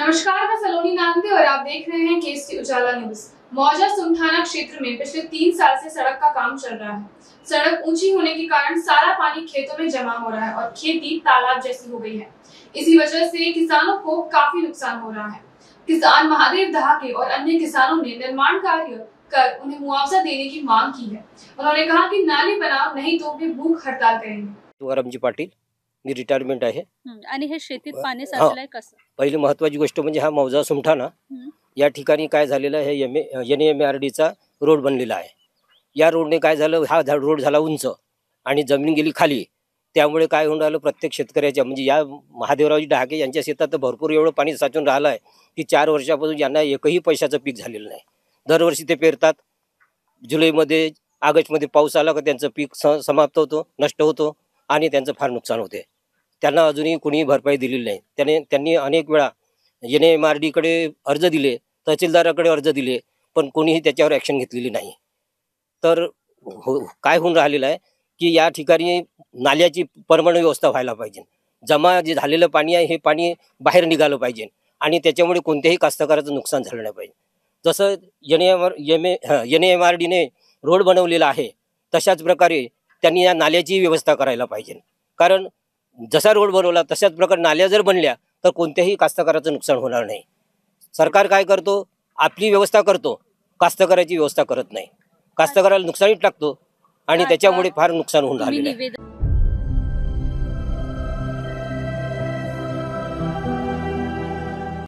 नमस्कार, मैं सलोनी नांदे और आप देख रहे हैं केसरी उजाला न्यूज। मौजा सुम थाना क्षेत्र में पिछले 3 साल से सड़क का काम चल रहा है। सड़क ऊंची होने के कारण सारा पानी खेतों में जमा हो रहा है और खेती तालाब जैसी हो गई है। इसी वजह से किसानों को काफी नुकसान हो रहा है। किसान महादेव दहाके और अन्य किसानों ने निर्माण कार्य कर उन्हें मुआवजा देने की मांग की है। उन्होंने कहा कि नाली बनाओ, नहीं तो वे भूख हड़ताल करेंगे। रमजी पाटील, मी रिटायरमेंट आहे आणि हे शेतीत पाणी साचलंय कसं? पहिली महत्त्वाची गोष्ट म्हणजे हा मौजा सुमठाणा या ठिकाणी काय झालेलं आहे, NMARDचा रोड बनलेला आहे। या रोडने काय झालं, हा रोड झाला उंच आणि जमीन गेली खाली। त्यामुळे काय होऊन राहिलं, प्रत्येक शेतकऱ्याच्या म्हणजे या महादेवरावजी डहाके यांच्या शेतात भरपूर एवढं पाणी साचून राहिलं आहे की 4 वर्षापासून यांना एकही पैशाचं पीक झालेलं नाही। दरवर्षी ते पेरतात, जुलैमध्ये ऑगस्टमध्ये पाऊस आला का त्यांचं पीक समाप्त होतो, नष्ट होतो आणि त्यांचं फार नुकसान होते। त्यांना अजूनही कोणी भरपाई दिलेली नाही। त्यांनी अनेक वेळा NMARD कडे अर्ज दिले, तहसीलदाराकडे अर्ज दिले, पण कोणीही त्याच्यावर ॲक्शन घेतलेली नाही। तर काय होऊन राहिलेलं आहे की या ठिकाणी नाल्याची परमनंट व्यवस्था व्हायला पाहिजे। जमा जे झालेलं पाणी आहे हे पाणी बाहेर निघालं पाहिजे आणि त्याच्यामुळे कोणत्याही कास्तकाराचं नुकसान झालं नाही पाहिजे। जसं NMARDने रोड बनवलेला आहे तशाच प्रकारे त्यांनी या नाल्याची व्यवस्था करायला पाहिजे। कारण जसा रोड बनवला तशाच प्रकारे नाल्या जर बनल्या तर कोणत्याही कास्तकाराचं नुकसान होणार नाही। सरकार काय करतो, आपली व्यवस्था करतो, कास्तकाराची व्यवस्था करत नाही। कास्तकाराला नुकसानीत टाकतो आणि त्याच्यामुळे फार नुकसान होऊन राहिलेलं आहे।